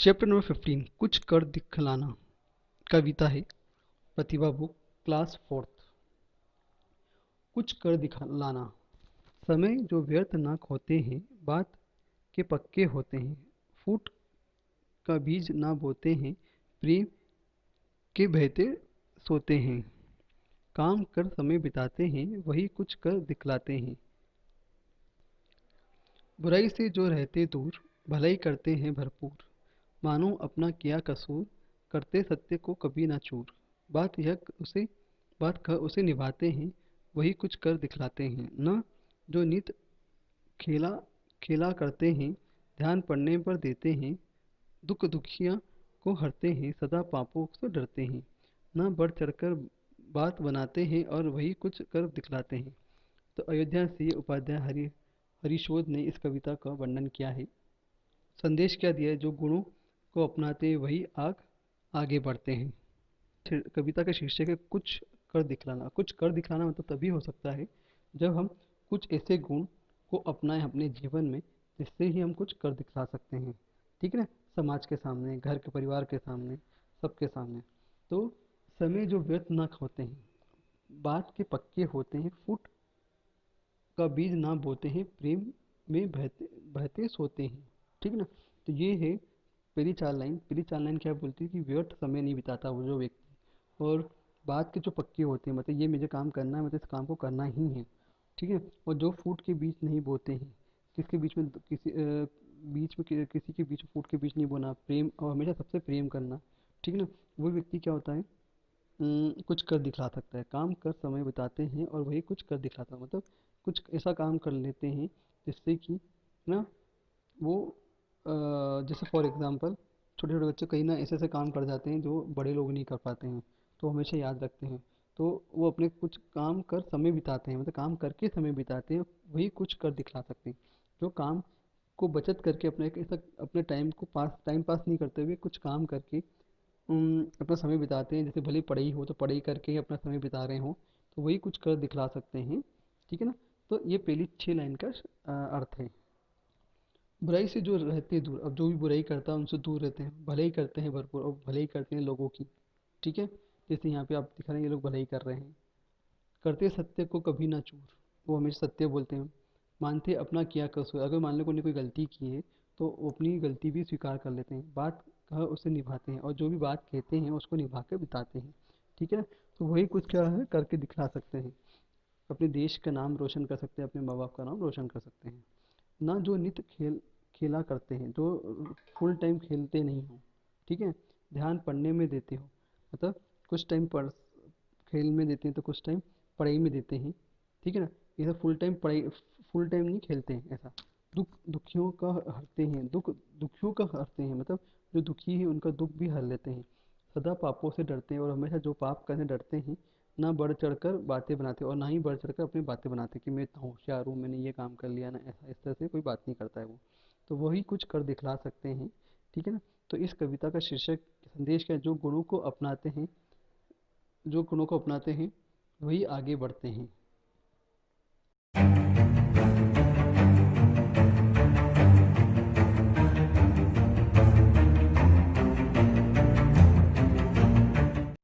Chapter number 15 कुछ कर दिखलाना। कविता है प्रतिभा बुक क्लास फोर्थ। कुछ कर दिखलाना। समय जो व्यर्थ ना खोते हैं, बात के पक्के होते हैं। फूट का बीज ना बोते हैं, प्रेम के बहते सोते हैं। काम कर समय बिताते हैं, वही कुछ कर दिखलाते हैं। बुराई से जो रहते दूर, भलाई करते हैं भरपूर। मानो अपना किया कसूर, करते सत्य को कभी ना चूर। बात यह उसे बात कह उसे निभाते हैं, वही कुछ कर दिखलाते हैं। न जो नित खेला खेला करते हैं, ध्यान पढ़ने पर देते हैं। दुख दुखियाँ को हरते हैं, सदा पापों से डरते हैं। न बढ़ चढ़कर बात बनाते हैं, और वही कुछ कर दिखलाते हैं। तो अयोध्या से उपाध्याय हरिशोध ने इस कविता का वर्णन किया है। संदेश क्या दिया है? जो गुणों को अपनाते वही आगे बढ़ते हैं। कविता का शीर्षक है कुछ कर दिखलाना। कुछ कर दिखलाना मतलब तभी हो सकता है जब हम कुछ ऐसे गुण को अपनाएं अपने जीवन में, जिससे ही हम कुछ कर दिखला सकते हैं। ठीक है ना? समाज के सामने, घर के परिवार के सामने, सबके सामने। तो समय जो व्यर्थ ना होते हैं, बात के पक्के होते हैं। फूट का बीज ना बोते हैं, प्रेम में बहते बहते सोते हैं। ठीक है ना? तो ये है पहली चार लाइन क्या बोलती है कि व्यर्थ समय नहीं बिताता वो जो व्यक्ति, और बात के जो पक्के होते हैं, मतलब ये मुझे काम करना है, मतलब इस काम को करना ही है। ठीक है? और जो फूट के बीज नहीं बोते हैं, किसके बीच में किसी के बीच में फूट के बीच नहीं बोना, प्रेम और हमेशा सबसे प्रेम करना। ठीक है ना? वो व्यक्ति क्या होता है, कुछ कर दिखला सकता है। काम कर समय बिताते हैं, और वही कुछ कर दिखलाता है, मतलब कुछ ऐसा काम कर लेते हैं जिससे कि ना वो जैसे फॉर एग्जांपल छोटे छोटे बच्चे कहीं ना ऐसे ऐसे काम कर जाते हैं जो बड़े लोग नहीं कर पाते हैं, तो हमेशा याद रखते हैं। तो वो अपने कुछ काम कर समय बिताते हैं, मतलब काम करके समय बिताते हैं, वही कुछ कर दिखला सकते हैं। जो काम को बचत करके अपने एक ऐसा अपने टाइम पास नहीं करते हुए कुछ काम करके अपना समय बिताते हैं, जैसे भले पढ़ाई हो तो पढ़ाई करके ही अपना समय बिता रहे हों, तो वही कुछ कर दिखला सकते हैं। ठीक है ना? तो ये पहली 6 लाइन का अर्थ है। बुराई से जो रहते हैं दूर, अब जो भी बुराई करता है उनसे दूर रहते हैं, भलाई करते हैं भरपूर, और भलाई करते हैं लोगों की। ठीक है? जैसे यहाँ पे आप दिखा रहे हैं ये लोग भलाई कर रहे हैं। करते सत्य को कभी ना चूर, वो हमेशा सत्य बोलते हैं। मानते अपना किया कसूर, अगर मान लो कोई गलती की है तो वो अपनी गलती भी स्वीकार कर लेते हैं। बात कह उसे निभाते हैं, और जो भी बात कहते हैं उसको निभा के बिताते हैं। ठीक है ना? तो वही कुछ क्या है करके दिखला सकते हैं। अपने देश का नाम रोशन कर सकते हैं, अपने माँ बाप का नाम रोशन कर सकते हैं। ना जो नित्य खेला करते हैं, जो फुल टाइम खेलते नहीं हो। ठीक है? ध्यान पढ़ने में देते हो, मतलब कुछ टाइम पढ़ खेल में देते हैं तो कुछ टाइम पढ़ाई में देते हैं। ठीक है ना? ये सब फुल टाइम नहीं खेलते हैं ऐसा। दुखियों का हरते हैं, दुखियों का हरते हैं, मतलब जो दुखी है उनका दुख भी हर लेते हैं। सदा पापों से डरते हैं, और हमेशा जो पाप करने डरते हैं, ना बढ़ चढ़कर बातें बनाते और ना ही बढ़ चढ़कर अपनी बातें बनाते कि मैं इतना होशियार हूँ, मैंने ये काम कर लिया ना, ऐसा इस तरह से कोई बात नहीं करता है वो। तो वही कुछ कर दिखला सकते हैं। ठीक है ना? तो इस कविता का शीर्षक संदेश क्या है? जो गुणों को अपनाते हैं वही आगे बढ़ते हैं।